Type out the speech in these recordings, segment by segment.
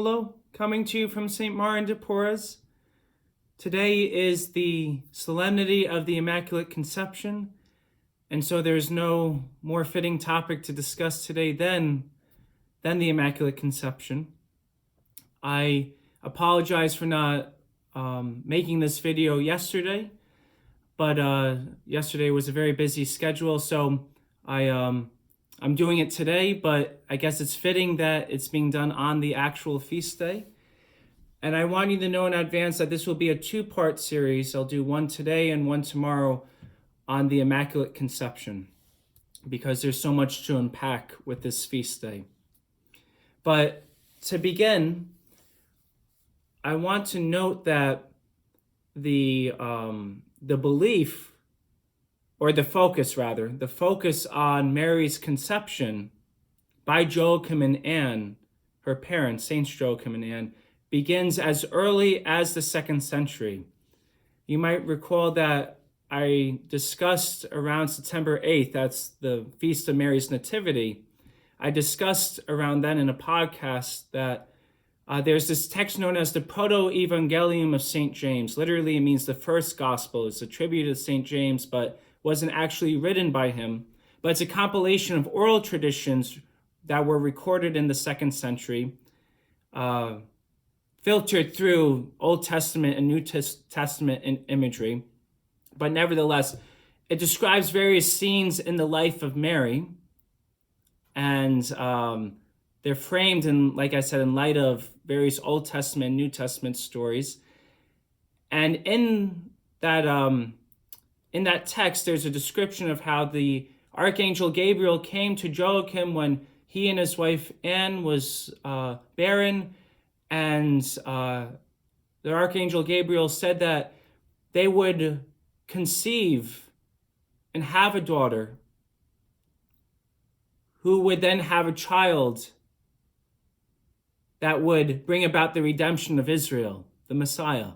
Hello, coming to you from St. Marin de Porres. Today is the Solemnity of the Immaculate Conception, and so there's no more fitting topic to discuss today than the Immaculate Conception. I apologize for not making this video yesterday, but yesterday was a very busy schedule, so I'm doing it today, but I guess it's fitting that it's being done on the actual feast day. And I want you to know in advance that this will be a two-part series. I'll do one today and one tomorrow on the Immaculate Conception, because there's so much to unpack with this feast day. But to begin, I want to note that the belief, or the focus on Mary's conception by Joachim and Anne, her parents, Saints Joachim and Anne, begins as early as the 2nd century. You might recall that I discussed around September 8th, that's the Feast of Mary's Nativity. I discussed around then in a podcast that there's this text known as the Proto-Evangelium of St. James. Literally, it means the first gospel. It's attributed to St. James, but wasn't actually written by him. But it's a compilation of oral traditions that were recorded in the 2nd century, filtered through Old Testament and New Testament imagery. But nevertheless, it describes various scenes in the life of Mary. And they're framed in, like I said, in light of various Old Testament and New Testament stories. And in that text, there's a description of how the Archangel Gabriel came to Joachim when he and his wife Anne was barren. And the Archangel Gabriel said that they would conceive and have a daughter who would then have a child that would bring about the redemption of Israel, the Messiah.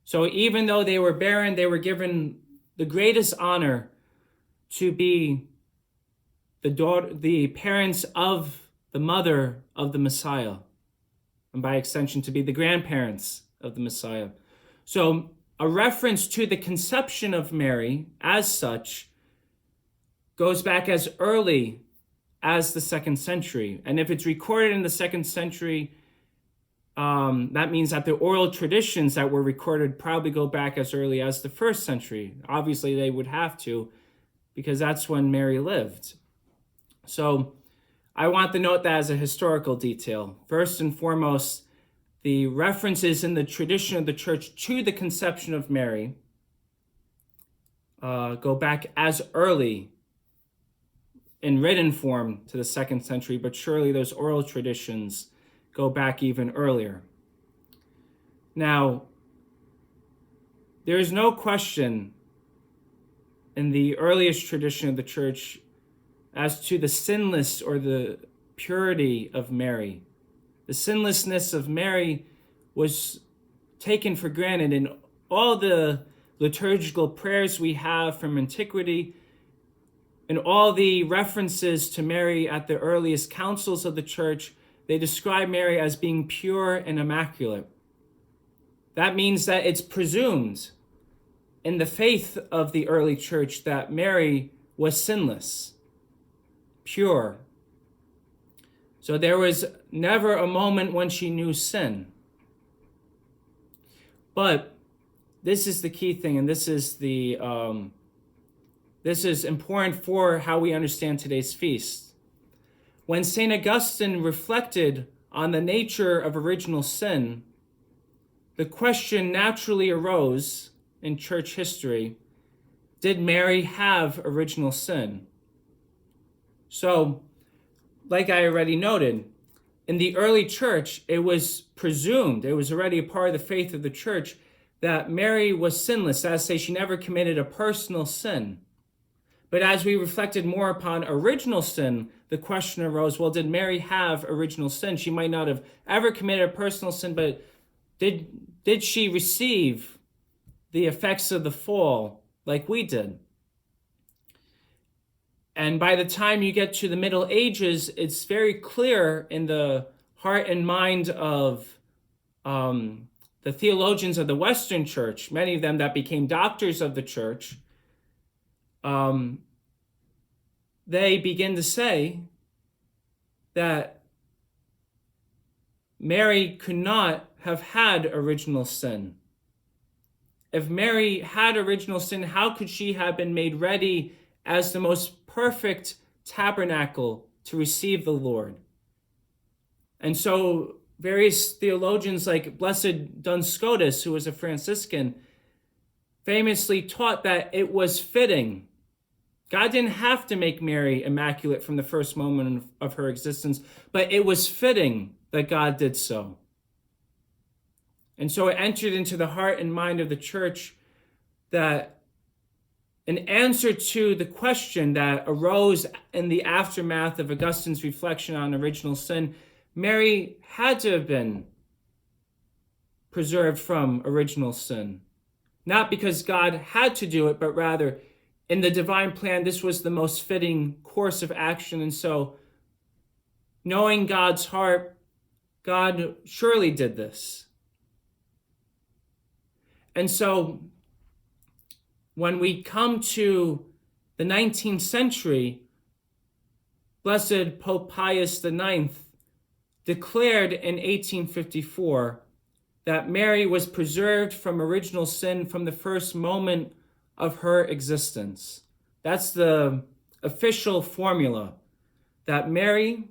So even though they were barren, they were given the greatest honor to be the parents of the mother of the Messiah, and by extension to be the grandparents of the Messiah. So a reference to the conception of Mary as such goes back as early as the 2nd century. And if it's recorded in the 2nd century, that means that the oral traditions that were recorded probably go back as early as the 1st century. Obviously, they would have to, because that's when Mary lived. So I want to note that as a historical detail. First and foremost, the references in the tradition of the church to the conception of Mary go back as early in written form to the 2nd century, but surely those oral traditions go back even earlier. Now, there is no question in the earliest tradition of the church as to the sinless or the purity of Mary. The sinlessness of Mary was taken for granted in all the liturgical prayers we have from antiquity, and all the references to Mary at the earliest councils of the church. They describe Mary as being pure and immaculate. That means that it's presumed in the faith of the early church that Mary was sinless, pure. So there was never a moment when she knew sin. But this is the key thing, and this is important for how we understand today's feast. When St. Augustine reflected on the nature of original sin, the question naturally arose in church history: did Mary have original sin? So, like I already noted, in the early church, it was presumed, it was already a part of the faith of the church, that Mary was sinless. That is to say, she never committed a personal sin. But as we reflected more upon original sin, the question arose, well, did Mary have original sin? She might not have ever committed a personal sin, but did she receive the effects of the fall like we did? And by the time you get to the Middle Ages, it's very clear in the heart and mind of the theologians of the Western Church, many of them that became doctors of the church, they begin to say that Mary could not have had original sin. If Mary had original sin, how could she have been made ready as the most perfect tabernacle to receive the Lord? And so various theologians like Blessed Duns Scotus, who was a Franciscan, famously taught that it was fitting. God didn't have to make Mary immaculate from the first moment of her existence, but it was fitting that God did so. And so it entered into the heart and mind of the church that in answer to the question that arose in the aftermath of Augustine's reflection on original sin, Mary had to have been preserved from original sin. Not because God had to do it, but rather in the divine plan, this was the most fitting course of action. And so, knowing God's heart, God surely did this. And so, when we come to the 19th century, Blessed Pope Pius IX declared in 1854 that Mary was preserved from original sin from the first moment of her existence. That's the official formula, that Mary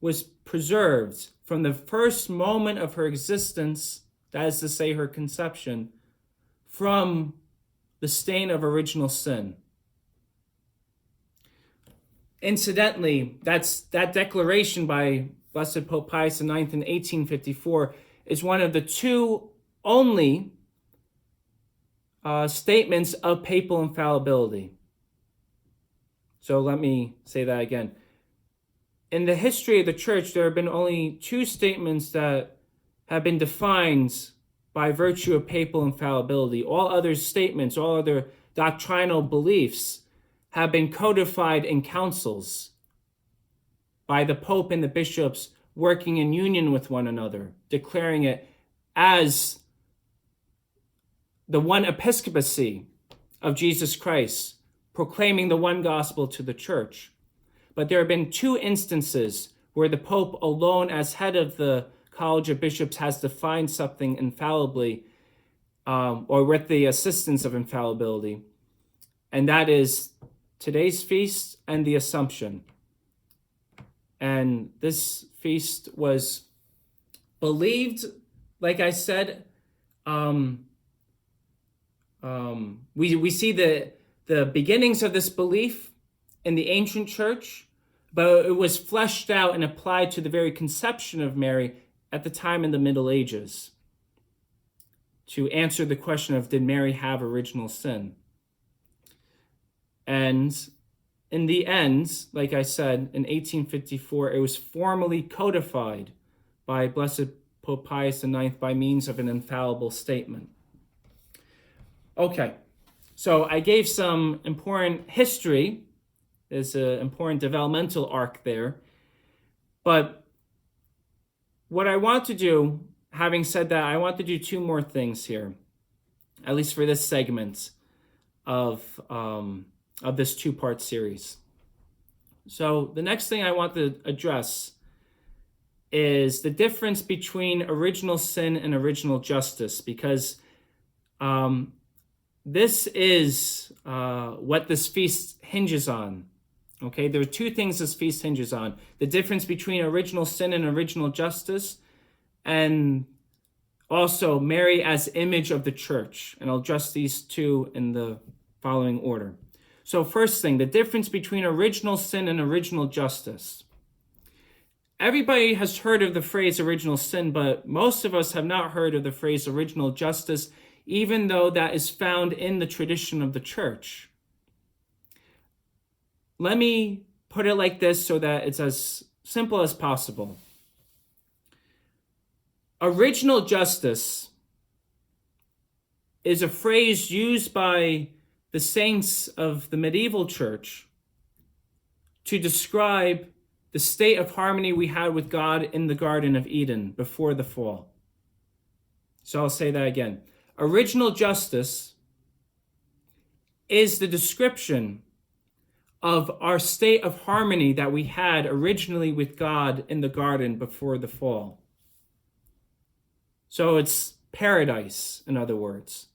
was preserved from the first moment of her existence, that is to say her conception, from the stain of original sin. Incidentally, that declaration by Blessed Pope Pius IX in 1854 is one of the two only statements of papal infallibility. So let me say that again. In the history of the church, there have been only two statements that have been defined by virtue of papal infallibility. All other statements, all other doctrinal beliefs have been codified in councils by the Pope and the bishops working in union with one another, declaring it as the one episcopacy of Jesus Christ, proclaiming the one gospel to the church. But there have been two instances where the Pope alone, as head of the College of Bishops, has defined something infallibly, or with the assistance of infallibility. And that is today's feast and the Assumption. And this feast was believed, like I said, we see the beginnings of this belief in the ancient church, but it was fleshed out and applied to the very conception of Mary at the time in the Middle Ages to answer the question of, did Mary have original sin? And in the end, like I said, in 1854, it was formally codified by Blessed Pope Pius IX by means of an infallible statement. Okay, so I gave some important history. There's an important developmental arc there. But what I want to do, having said that, I want to do two more things here, at least for this segment of this two-part series. So the next thing I want to address is the difference between original sin and original justice, because this is what this feast hinges on. Okay, there are two things this feast hinges on: the difference between original sin and original justice, and also Mary as image of the church. And I'll address these two in the following order. So first thing, the difference between original sin and original justice. Everybody has heard of the phrase original sin, but most of us have not heard of the phrase original justice, even though that is found in the tradition of the church. Let me put it like this so that it's as simple as possible. Original justice is a phrase used by the saints of the medieval church to describe the state of harmony we had with God in the Garden of Eden before the fall. So I'll say that again. Original justice is the description of our state of harmony that we had originally with God in the garden before the fall. So it's paradise, in other words.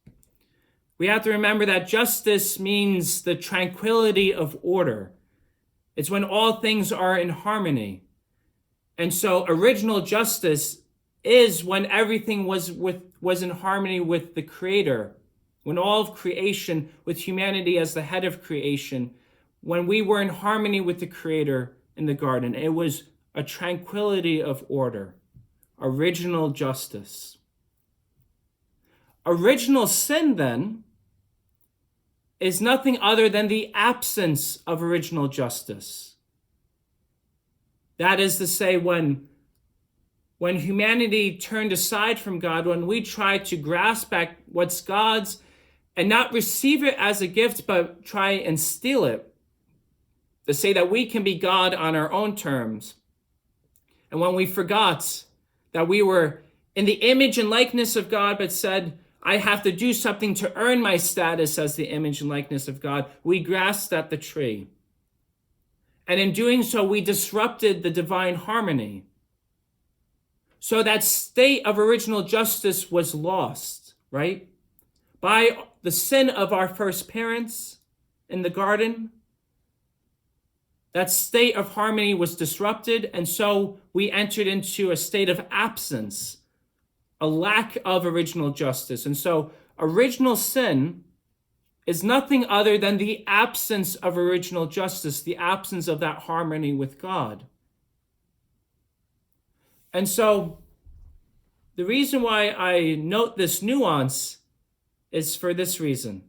We have to remember that justice means the tranquility of order. It's when all things are in harmony. And so original justice is when everything was in harmony with the Creator, when all of creation, with humanity as the head of creation, when we were in harmony with the Creator in the garden. It was a tranquility of order, original justice. Original sin, then, is nothing other than the absence of original justice. That is to say, when humanity turned aside from God, when we tried to grasp back what's God's and not receive it as a gift, but try and steal it, to say that we can be God on our own terms. And when we forgot that we were in the image and likeness of God, but said, I have to do something to earn my status as the image and likeness of God, we grasped at the tree. And in doing so, we disrupted the divine harmony. So that state of original justice was lost, right? By the sin of our first parents in the garden, that state of harmony was disrupted, and so we entered into a state of absence, a lack of original justice. And so original sin is nothing other than the absence of original justice, the absence of that harmony with God. And so the reason why I note this nuance is for this reason.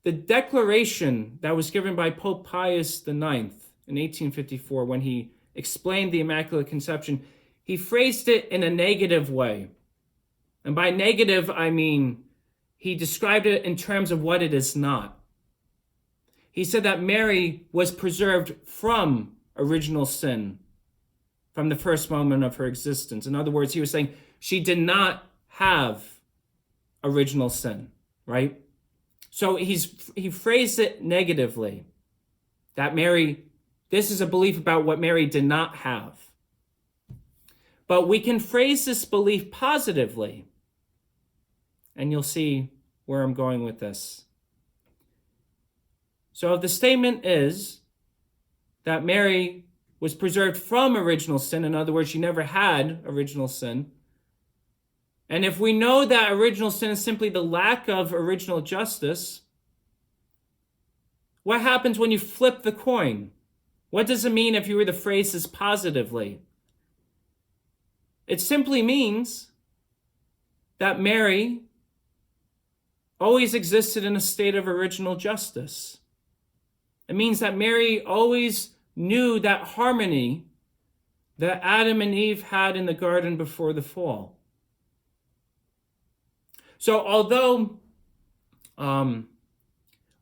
The declaration that was given by Pope Pius IX in 1854, when he explained the Immaculate Conception, he phrased it in a negative way. And by negative, I mean he described it in terms of what it is not. He said that Mary was preserved from original sin from the first moment of her existence. In other words, he was saying she did not have original sin, right? So he phrased it negatively, that Mary, this is a belief about what Mary did not have. But we can phrase this belief positively, and you'll see where I'm going with this. So if the statement is that Mary was preserved from original sin, in other words, she never had original sin, and if we know that original sin is simply the lack of original justice, what happens when you flip the coin? What does it mean if you were to phrase this positively? It simply means that Mary always existed in a state of original justice. It means that Mary always knew that harmony that Adam and Eve had in the garden before the fall. So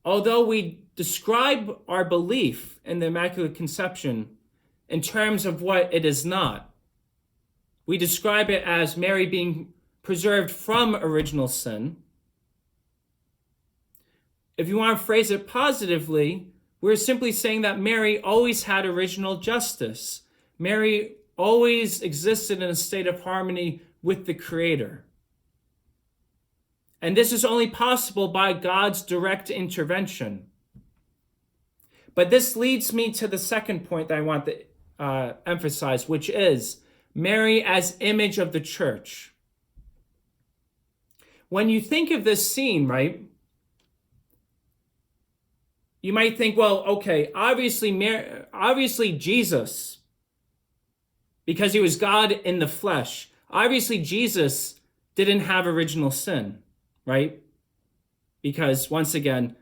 although we describe our belief in the Immaculate Conception in terms of what it is not, we describe it as Mary being preserved from original sin. If you want to phrase it positively, we're simply saying that Mary always had original justice. Mary always existed in a state of harmony with the Creator. And this is only possible by God's direct intervention. But this leads me to the second point that I want to emphasize, which is Mary as image of the church. When you think of this scene, right, you might think, well, okay, obviously Jesus, because he was God in the flesh, obviously Jesus didn't have original sin, right? Because once again,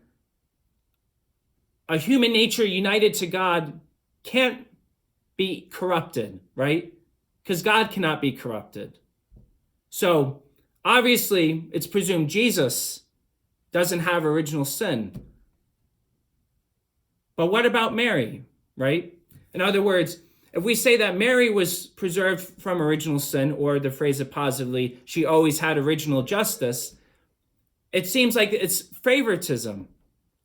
a human nature united to God can't be corrupted, right? Because God cannot be corrupted. So obviously it's presumed Jesus doesn't have original sin. But what about Mary? right? In other words, if we say that Mary was preserved from original sin, or to phrase it positively, she always had original justice, it seems like it's favoritism.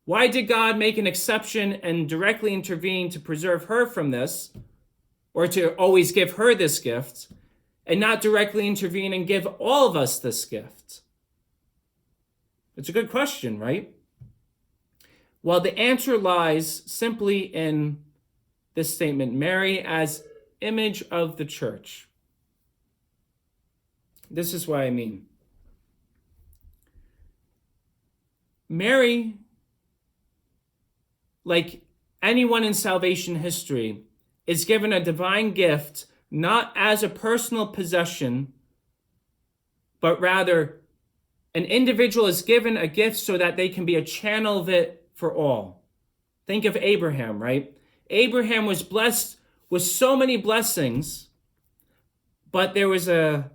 Why did God make an exception and directly intervene to preserve her from this, or to always give her this gift, and not directly intervene and give all of us this gift? It's a good question, right? Well, the answer lies simply in this statement: Mary as image of the church. This is what I mean. Mary, like anyone in salvation history, is given a divine gift, not as a personal possession, but rather an individual is given a gift so that they can be a channel of it for all. Think of Abraham, right? Abraham was blessed with so many blessings, but there was a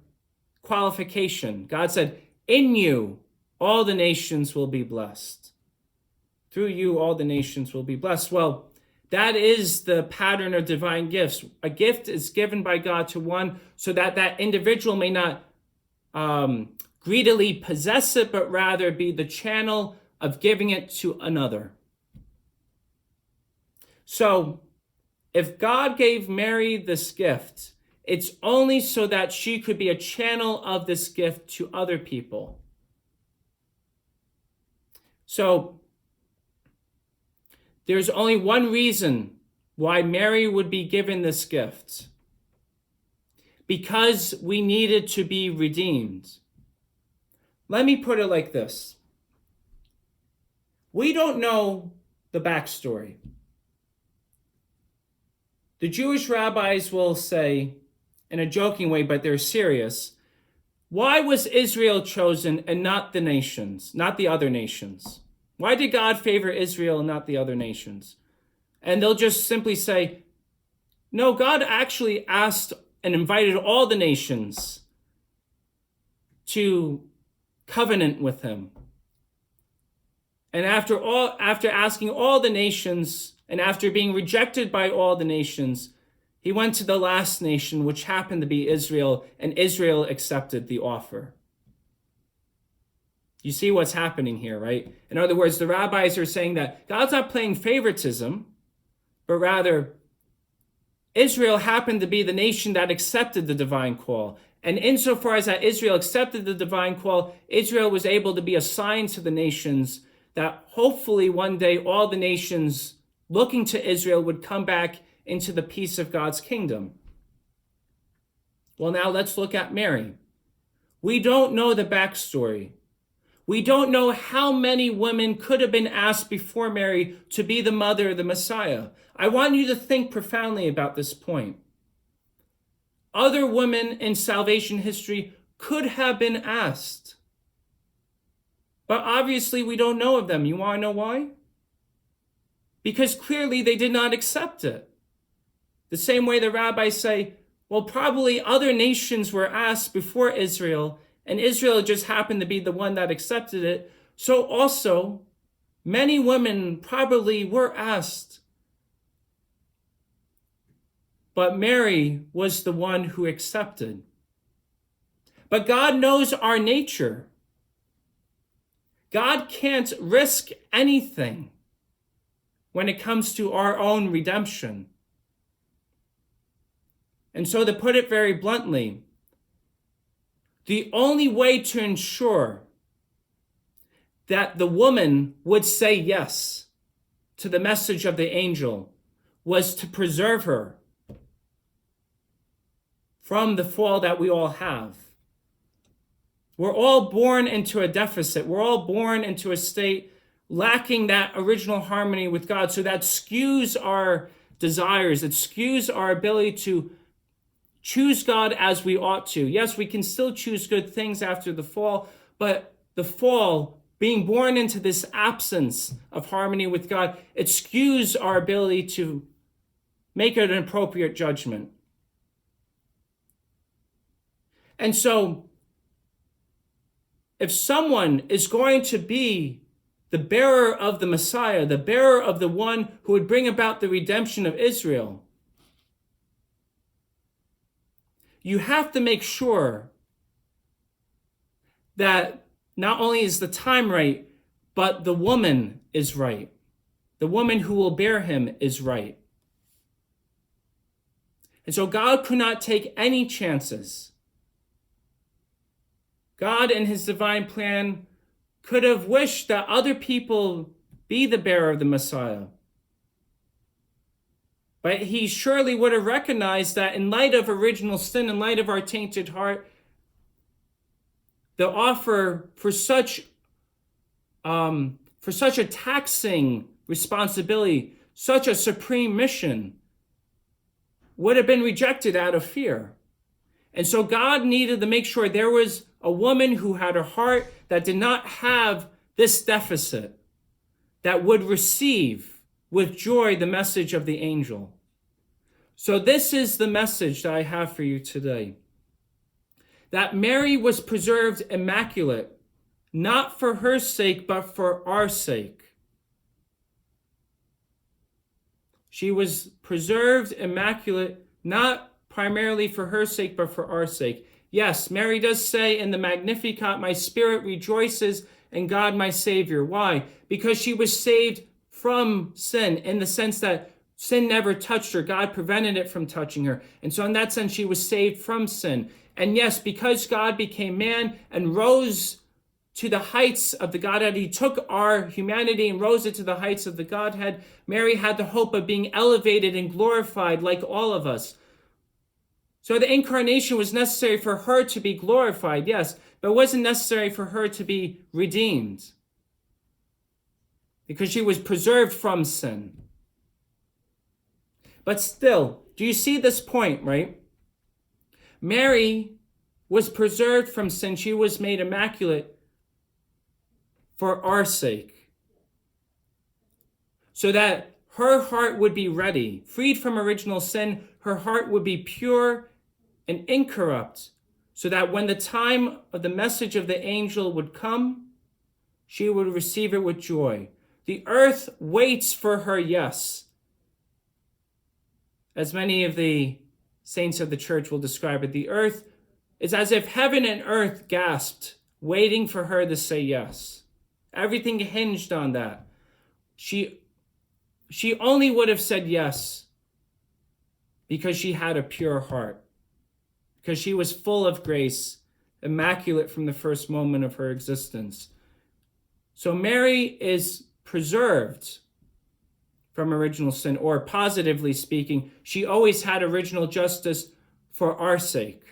qualification. God said, in you, all the nations will be blessed. Through you, all the nations will be blessed. Well, that is the pattern of divine gifts. A gift is given by God to one so that that individual may not greedily possess it, but rather be the channel of giving it to another. So, if God gave Mary this gift, it's only so that she could be a channel of this gift to other people. So, there's only one reason why Mary would be given this gift: because we needed to be redeemed. Let me put it like this. We don't know the backstory. The Jewish rabbis will say, in a joking way, but they're serious, why was Israel chosen and not the nations, not the other nations? Why did God favor Israel and not the other nations? And they'll just simply say, no, God actually asked and invited all the nations to covenant with him. And after asking all the nations, and after being rejected by all the nations, he went to the last nation, which happened to be Israel, and Israel accepted the offer. You see what's happening here, right? In other words, the rabbis are saying that God's not playing favoritism, but rather Israel happened to be the nation that accepted the divine call. And insofar as that Israel accepted the divine call, Israel was able to be a sign to the nations that hopefully one day all the nations looking to Israel would come back into the peace of God's kingdom. Well, now let's look at Mary. We don't know the backstory. We don't know how many women could have been asked before Mary to be the mother of the Messiah. I want you to think profoundly about this point. Other women in salvation history could have been asked, but obviously we don't know of them. You want to know why? Because clearly they did not accept it. The same way the rabbis say, well, probably other nations were asked before Israel, and Israel just happened to be the one that accepted it. So also, many women probably were asked. But Mary was the one who accepted. But God knows our nature. God can't risk anything when it comes to our own redemption. And so, to put it very bluntly, the only way to ensure that the woman would say yes to the message of the angel was to preserve her from the fall that we all have. We're all born into a deficit. We're all born into a state lacking that original harmony with God. So that skews our desires. It skews our ability to choose God as we ought to. Yes, we can still choose good things after the fall, but the fall, being born into this absence of harmony with God, it skews our ability to make an appropriate judgment. And so, if someone is going to be the bearer of the Messiah, the bearer of the one who would bring about the redemption of Israel, you have to make sure that not only is the time right, but the woman is right. The woman who will bear him is right. And so God could not take any chances. God in his divine plan could have wished that other people be the bearer of the Messiah. But he surely would have recognized that in light of original sin, in light of our tainted heart, the offer for such a taxing responsibility, such a supreme mission, would have been rejected out of fear. And so God needed to make sure there was a woman who had a heart that did not have this deficit, that would receive with joy the message of the angel. So this is the message that I have for you today. That Mary was preserved immaculate, not for her sake, but for our sake. She was preserved immaculate, not primarily for her sake, but for our sake. Yes, Mary does say in the Magnificat, my spirit rejoices in God my Savior. Why? Because she was saved from sin, in the sense that sin never touched her. God prevented it from touching her. And so in that sense, she was saved from sin. And yes, because God became man and rose to the heights of the Godhead, he took our humanity and rose it to the heights of the Godhead. Mary had the hope of being elevated and glorified like all of us. So the incarnation was necessary for her to be glorified, yes, but it wasn't necessary for her to be redeemed, because she was preserved from sin. But still, do you see this point, right? Mary was preserved from sin. She was made immaculate for our sake, so that her heart would be ready, freed from original sin. Her heart would be pure and incorrupt, so that when the time of the message of the angel would come, she would receive it with joy. The earth waits for her yes. As many of the saints of the church will describe it, the earth is as if heaven and earth gasped, waiting for her to say yes. Everything hinged on that. She only would have said yes because she had a pure heart, because she was full of grace, immaculate from the first moment of her existence. So Mary is preserved from original sin, or positively speaking, she always had original justice for our sake,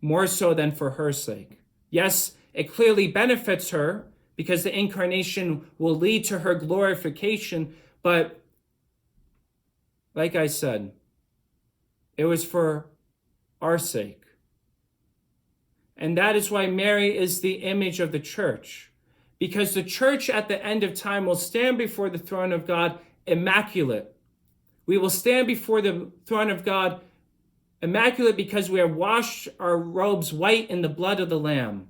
more so than for her sake. Yes, it clearly benefits her because the incarnation will lead to her glorification, but like I said, it was for our sake. And that is why Mary is the image of the church, because the church at the end of time will stand before the throne of God immaculate. We will stand before the throne of God immaculate because we have washed our robes white in the blood of the Lamb.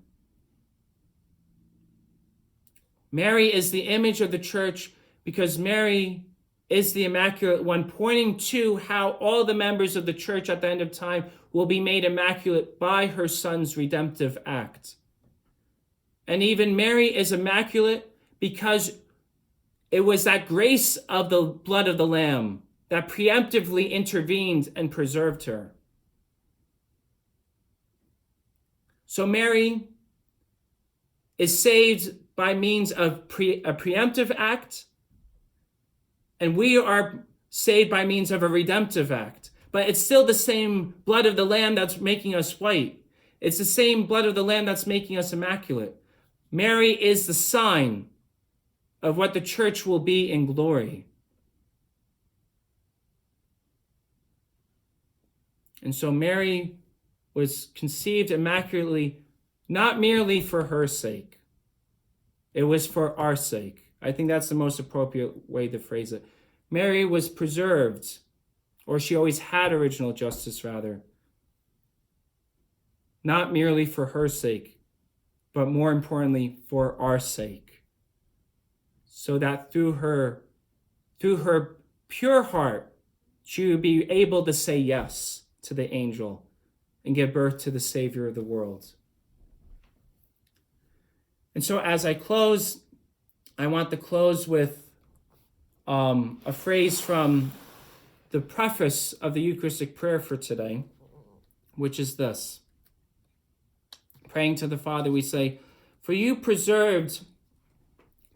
Mary is the image of the church because Mary is the immaculate one, pointing to how all the members of the church at the end of time will be made immaculate by her son's redemptive act. And even Mary is immaculate because it was that grace of the blood of the Lamb that preemptively intervened and preserved her. So Mary is saved by means of a preemptive act, and we are saved by means of a redemptive act. But it's still the same blood of the Lamb that's making us white. It's the same blood of the Lamb that's making us immaculate. Mary is the sign of what the church will be in glory. And so Mary was conceived immaculately, not merely for her sake. It was for our sake. I think that's the most appropriate way to phrase it. Mary was preserved, or she always had original justice, rather, not merely for her sake, but more importantly, for our sake. so that through her pure heart, she would be able to say yes to the angel and give birth to the Savior of the world. And so as I close, I want to close with a phrase from the preface of the Eucharistic prayer for today, which is this. Praying to the Father, we say, "For you preserved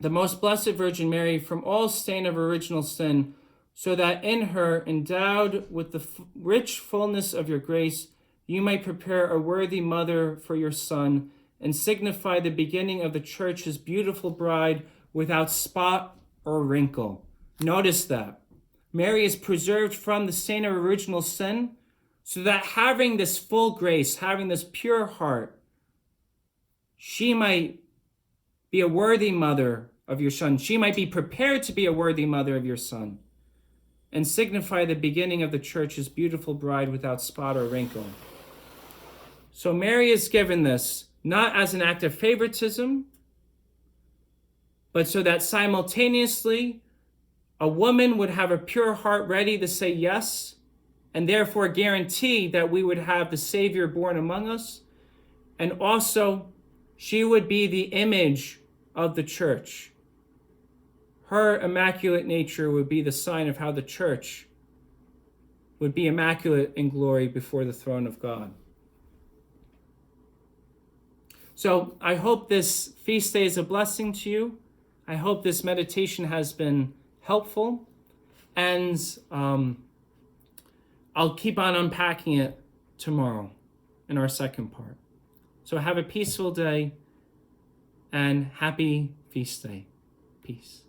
the most blessed Virgin Mary from all stain of original sin, so that in her, endowed with the rich fullness of your grace, you might prepare a worthy mother for your Son and signify the beginning of the Church's beautiful bride without spot or wrinkle." Notice that. Mary is preserved from the stain of original sin, so that having this full grace, having this pure heart, she might be a worthy mother of your Son. She might be prepared to be a worthy mother of your Son and signify the beginning of the Church's beautiful bride without spot or wrinkle. So Mary is given this not as an act of favoritism, but so that simultaneously a woman would have a pure heart ready to say yes, and therefore guarantee that we would have the Savior born among us. And also, she would be the image of the Church. Her immaculate nature would be the sign of how the Church would be immaculate in glory before the throne of God. So I hope this feast day is a blessing to you. I hope this meditation has been helpful, and I'll keep on unpacking it tomorrow in our second part. So have a peaceful day and happy feast day. Peace.